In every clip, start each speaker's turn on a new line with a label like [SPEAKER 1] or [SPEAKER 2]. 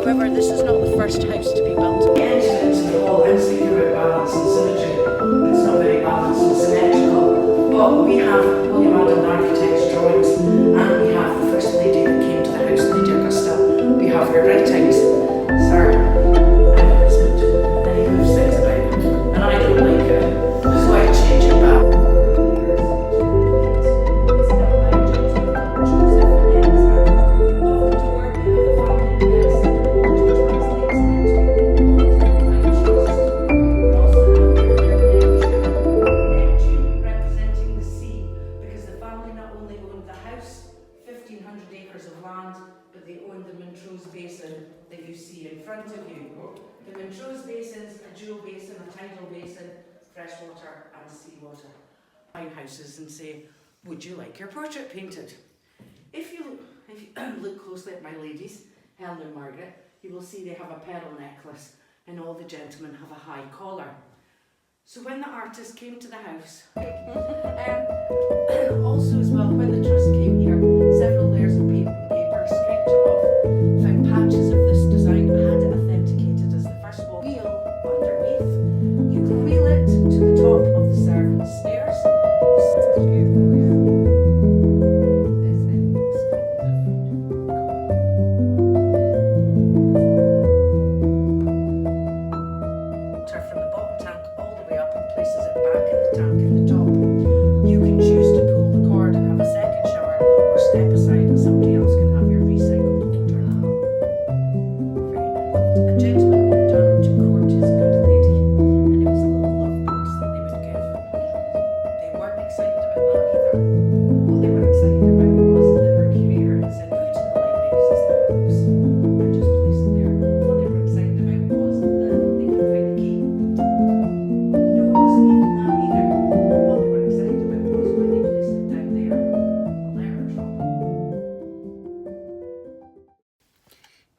[SPEAKER 1] However, this is not the first house to be built.
[SPEAKER 2] Entered into the hall and speaking about balance and symmetry. It's not very balanced and symmetrical, but we have William Adam architect's drawings, and we have the first lady that came to the house, Lady Augusta. We have her writings. Sir, I'm a husband, and he moves things about, and I don't like it. So I change it back. Representing the sea, because the family not only owned the house, 1,500 acres of land, but they owned the Montrose Basin that you see in front of you. The Montrose Basin is a dual basin, a tidal basin, freshwater and seawater. Fine houses and say, would you like your portrait painted? If you look closely at my ladies, Helen and Margaret, you will see they have a pearl necklace and all the gentlemen have a high collar. So when the artist came to the house, also as well, when the trust came here, several layers of paper scraped it off, found patches of this design, had it authenticated as the first wall. Wheel underneath, you can wheel it to the top of the servants' stairs. From the bottom tank all the way up and places it back in the tank at the top. You can choose to pull the cord and have a second shower, or step aside and somebody else can have your recycled water. Very nice. A gentleman moved on to court his good lady, and it was a little love box that they would give. They weren't excited about that either. What they were excited about was that her career had said, put it in the library because it's the books, and just place it there. What they were excited about was that they could find the key. No, it wasn't even that either. What they were excited about was when they placed it down there, a letter drop.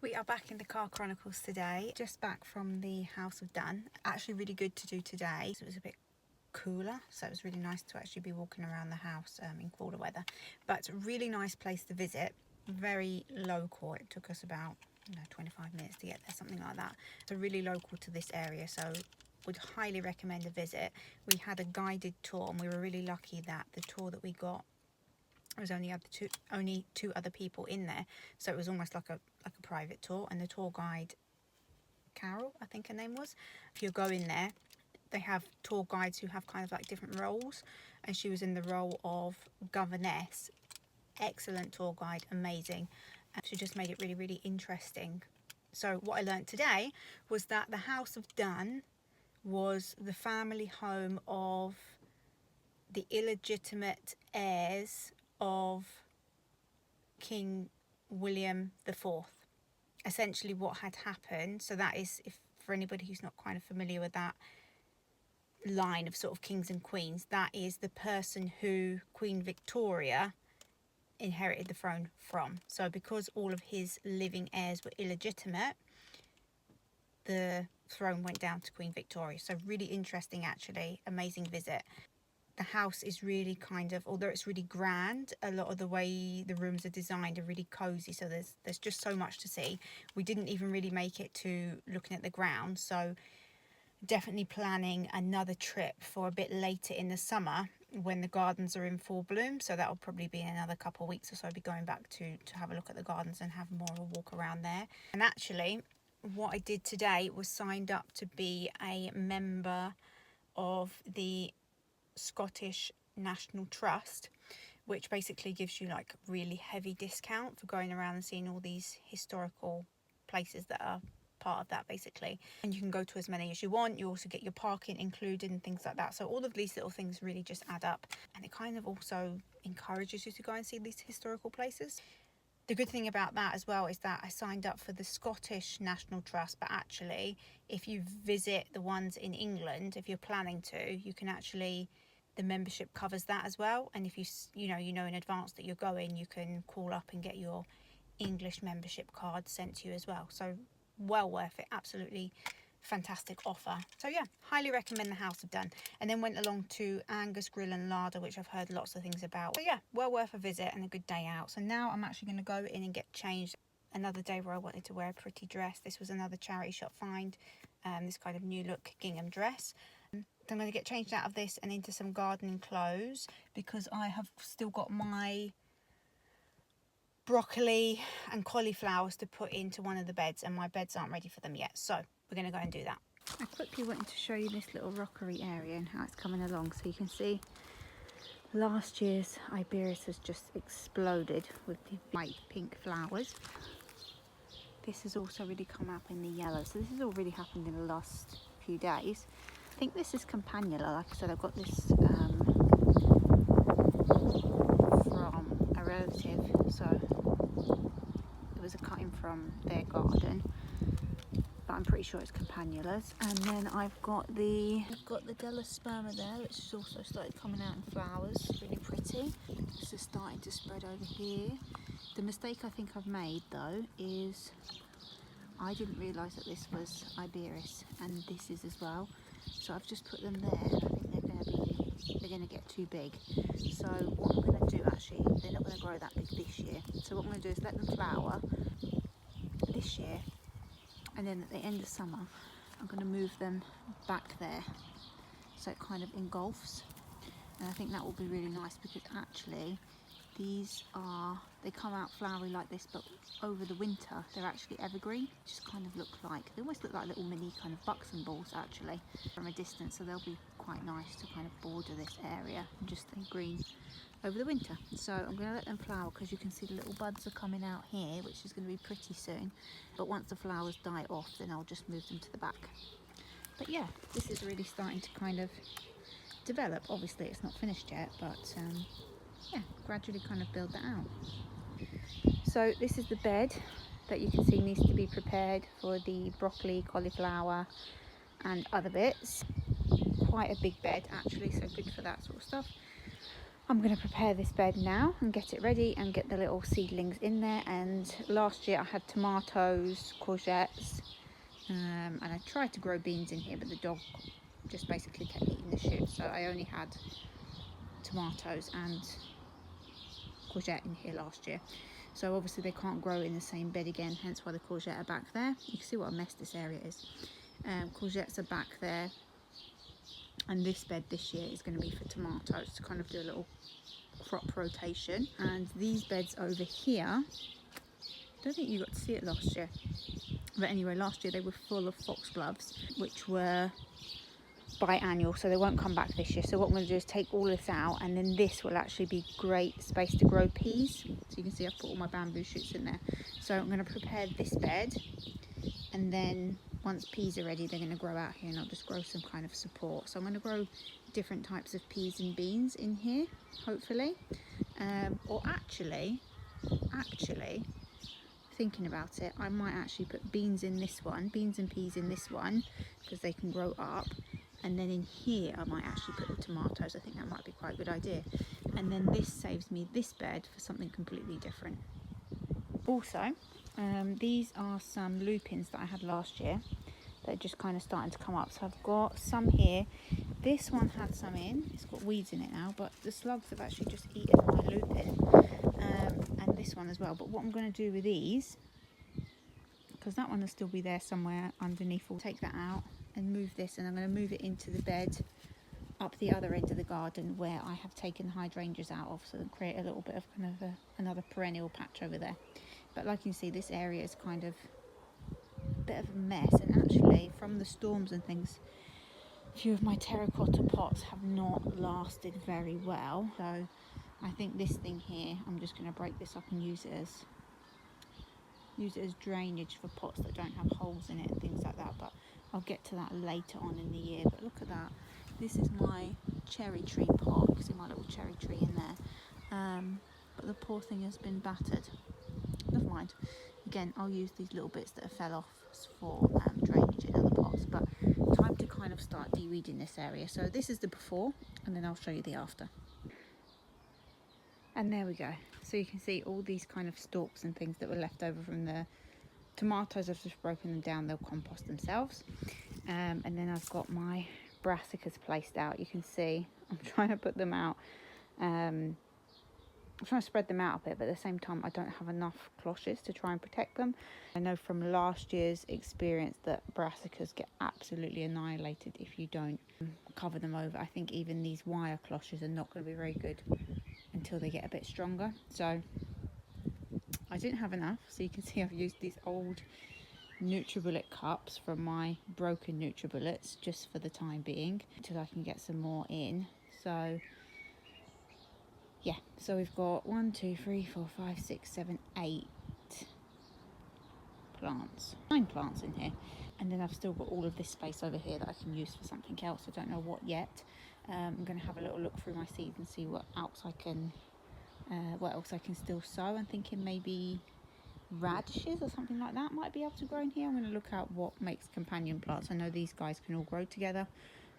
[SPEAKER 3] We are back in the Car Chronicles today, just back from the House of Dun. Actually really good to do today. It was a bit cooler, so it was really nice to actually be walking around the house in cooler weather. But really nice place to visit, very local. It took us about 25 minutes to get there, something like that. So really local to this area, so would highly recommend a visit. We had a guided tour and we were really lucky that the tour that we got was only two other people in there, so it was almost like a private tour. And the tour guide, Carol, I think her name was, if you go in there, they have tour guides who have kind of like different roles, and she was in the role of governess. Excellent tour guide, amazing. And she just made it really, really interesting. So what I learned today was that the House of Dun was the family home of the illegitimate heirs of King William IV. Essentially what had happened, so that is, if for anybody who's not kind of familiar with that line of sort of kings and queens, that is the person who Queen Victoria inherited the throne from. So because all of his living heirs were illegitimate, the throne went down to Queen Victoria. So really interesting, actually, amazing visit. The house is really kind of, although it's really grand, a lot of the way the rooms are designed are really cozy, so there's just so much to see. We didn't even really make it to looking at the grounds, so definitely planning another trip for a bit later in the summer when the gardens are in full bloom. So that'll probably be in another couple of weeks or so. I'll be going back to have a look at the gardens and have more of a walk around there. And actually what I did today was signed up to be a member of the Scottish National Trust, which basically gives you like really heavy discount for going around and seeing all these historical places that are part of that, basically. And you can go to as many as you want. You also get your parking included and things like that. So all of these little things really just add up, and it kind of also encourages you to go and see these historical places. The good thing about that as well is that I signed up for the Scottish National Trust, but actually if you visit the ones in England, if you're planning to, you can actually, the membership covers that as well. And if you know in advance that you're going, you can call up and get your English membership card sent to you as well. So well worth it, absolutely fantastic offer. So yeah, highly recommend the House of Dun. And then went along to Angus Grill and Larder, which I've heard lots of things about. So yeah, well worth a visit and a good day out. So now I'm actually going to go in and get changed another day where I wanted to wear a pretty dress. This was another charity shop find, this kind of new look gingham dress. So I'm going to get changed out of this and into some gardening clothes, because I have still got my broccoli and cauliflowers to put into one of the beds, and my beds aren't ready for them yet, so we're going to go and do that. I quickly wanted to show you this little rockery area and how it's coming along. So you can see last year's Iberis has just exploded with the white pink flowers. This has also really come up in the yellow, so this has all really happened in the last few days. I think this is Campanula. Like I said, I've got this from a relative, so it was a cutting from their garden, but I'm pretty sure it's Campanulas. And then I've got the Delosperma there, which has also started coming out in flowers. Really pretty. This is starting to spread over here. The mistake I think I've made though is I didn't realise that this was Iberis, and this is as well. So I've just put them there, and I think they're going to get too big. So what I'm going to do, actually, they're not going to grow that big this year. So what I'm going to do is let them flower this year, and then at the end of summer I'm going to move them back there, so it kind of engulfs. And I think that will be really nice, because actually they come out flowery like this, but over the winter they're actually evergreen. Just kind of they almost look like little mini kind of buxom balls actually from a distance, so they'll be quite nice to kind of border this area and just stay green over the winter. So I'm going to let them flower, because you can see the little buds are coming out here, which is going to be pretty soon. But once the flowers die off, then I'll just move them to the back. But yeah, this is really starting to kind of develop. Obviously it's not finished yet, but yeah, gradually kind of build that out. So this is the bed that you can see needs to be prepared for the broccoli, cauliflower and other bits. Quite a big bed actually, so good for that sort of stuff. I'm going to prepare this bed now and get it ready and get the little seedlings in there. And last year I had tomatoes, courgettes, and I tried to grow beans in here, but the dog just basically kept eating the shit, so I only had tomatoes and courgette in here last year. So obviously they can't grow in the same bed again, hence why the courgette are back there. You can see what a mess this area is. Courgettes are back there, and this bed this year is going to be for tomatoes, to kind of do a little crop rotation. And these beds over here, I don't think you got to see it last year, but anyway, last year they were full of foxgloves, which were biannual, so they won't come back this year. So what I'm going to do is take all this out, and then this will actually be great space to grow peas. So you can see I've put all my bamboo shoots in there. So I'm going to prepare this bed, and then once peas are ready, they're going to grow out here, and I'll just grow some kind of support. So I'm going to grow different types of peas and beans in here, hopefully. Or actually, thinking about it, I might actually put beans in this one, beans and peas in this one, because they can grow up. And then in here I might actually put the tomatoes. I think that might be quite a good idea. And then this saves me this bed for something completely different. Also, these are some lupins that I had last year. They're just kind of starting to come up. So I've got some here. This one had some in. It's got weeds in it now, but the slugs have actually just eaten my lupin. And this one as well. But what I'm going to do with these, because that one will still be there somewhere underneath, I'll take that out and move this, and I'm going to move it into the bed up the other end of the garden where I have taken hydrangeas out of, so create a little bit of kind of another perennial patch over there. But like you can see, this area is kind of a bit of a mess, and actually from the storms and things, a few of my terracotta pots have not lasted very well. So I think this thing here, I'm just going to break this up and use it as drainage for pots that don't have holes in it and things like that. But I'll get to that later on in the year. But look at that. This is my cherry tree pot. You can see my little cherry tree in there. But the poor thing has been battered. Never mind. Again, I'll use these little bits that have fell off for drainage in other pots. But time to kind of start de-weeding this area. So this is the before, and then I'll show you the after. And there we go. So you can see all these kind of stalks and things that were left over from the tomatoes. I've just broken them down, they'll compost themselves. And then I've got my brassicas placed out. You can see I'm trying to put them out I'm trying to spread them out a bit, but at the same time I don't have enough cloches to try and protect them. I know from last year's experience that brassicas get absolutely annihilated if you don't cover them over. I think even these wire cloches are not going to be very good until they get a bit stronger. So I didn't have enough, so you can see I've used these old NutriBullet cups from my broken NutriBullets just for the time being until I can get some more in. So yeah, so we've got 1, 2, 3, 4, 5, 6, 7, 8 plants, 9 plants in here, and then I've still got all of this space over here that I can use for something else. I don't know what yet. I'm going to have a little look through my seeds and see what else I can still sow. I'm thinking maybe radishes or something like that might be able to grow in here. I'm going to look at what makes companion plants. I know these guys can all grow together,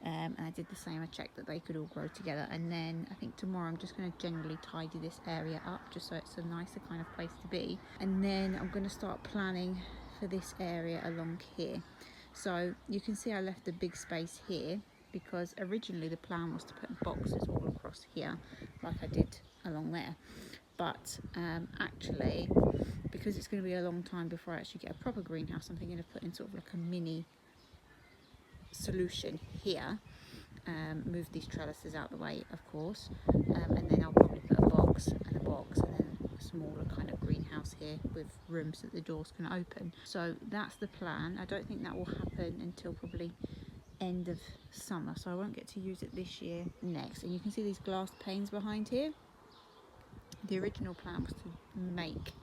[SPEAKER 3] and I did the same. I checked that they could all grow together, and then I think tomorrow I'm just going to generally tidy this area up just so it's a nicer kind of place to be, and then I'm going to start planning for this area along here. So you can see I left a big space here because originally the plan was to put boxes all across here like I did along there, but actually, because it's going to be a long time before I actually get a proper greenhouse, I'm thinking of putting sort of like a mini solution here. Move these trellises out the way, of course, and then I'll probably put a box and then a smaller kind of greenhouse here with rooms that the doors can open. So that's the plan. I don't think that will happen until probably end of summer, so I won't get to use it this year. Next, and you can see these glass panes behind here. The original plan was to make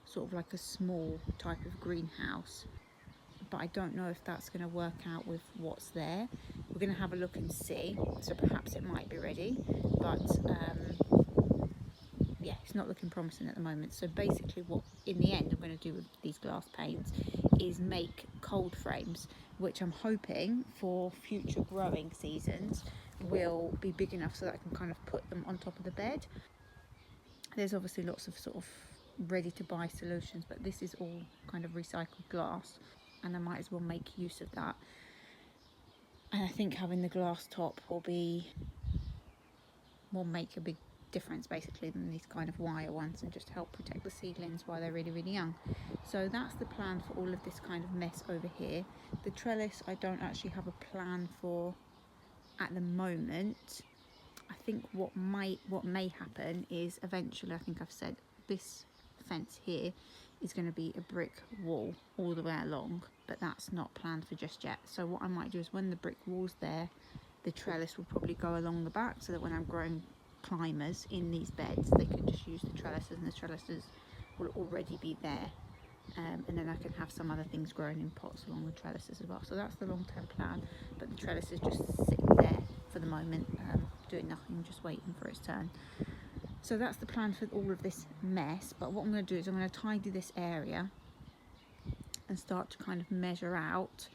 [SPEAKER 3] sort of like a small type of greenhouse, but I don't know if that's going to work out with what's there. We're going to have a look and see, so perhaps it might be ready, but yeah, it's not looking promising at the moment. So basically what in the end I'm going to do with these glass panes is make cold frames, which I'm hoping for future growing seasons will be big enough so that I can kind of put them on top of the bed. There's obviously lots of sort of ready to buy solutions, but this is all kind of recycled glass, and I might as well make use of that. And I think having the glass top will make a big difference basically than these kind of wire ones, and just help protect the seedlings while they're really, really young. So that's the plan for all of this kind of mess over here. The trellis I don't actually have a plan for at the moment. I think what may happen is eventually, I think I've said this fence here is going to be a brick wall all the way along, but that's not planned for just yet. So what I might do is when the brick wall's there, the trellis will probably go along the back, so that when I'm growing climbers in these beds, they can just use the trellises, and the trellises will already be there. And then I can have some other things growing in pots along the trellises as well. So that's the long-term plan, but the trellis is just sitting there for the moment, doing nothing, just waiting for its turn. So that's the plan for all of this mess. But what I'm going to do is I'm going to tidy this area and start to kind of measure out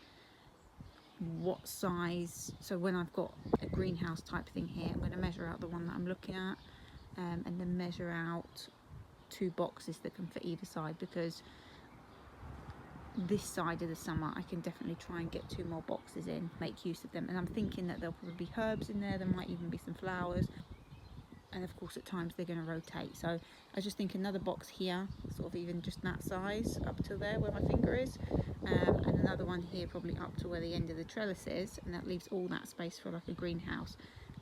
[SPEAKER 3] what size. So when I've got a greenhouse type thing here, I'm going to measure out the one that I'm looking at, and then measure out 2 boxes that can fit either side, because this side of the summer I can definitely try and get 2 more boxes in, make use of them. And I'm thinking that there'll probably be herbs in there might even be some flowers, and of course at times they're going to rotate. So I just think another box here, sort of even just that size up to there where my finger is, and another one here probably up to where the end of the trellis is, and that leaves all that space for like a greenhouse.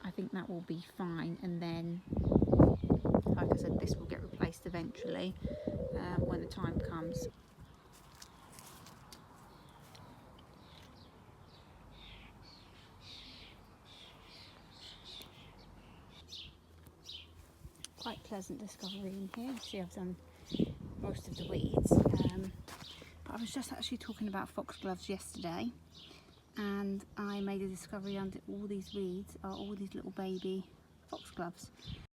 [SPEAKER 3] I think that will be fine, and then like I said, this will get replaced eventually when the time comes. Quite pleasant discovery in here. You see I've done most of the weeds, but I was just actually talking about foxgloves yesterday, and I made a discovery under all these weeds are all these little baby foxgloves.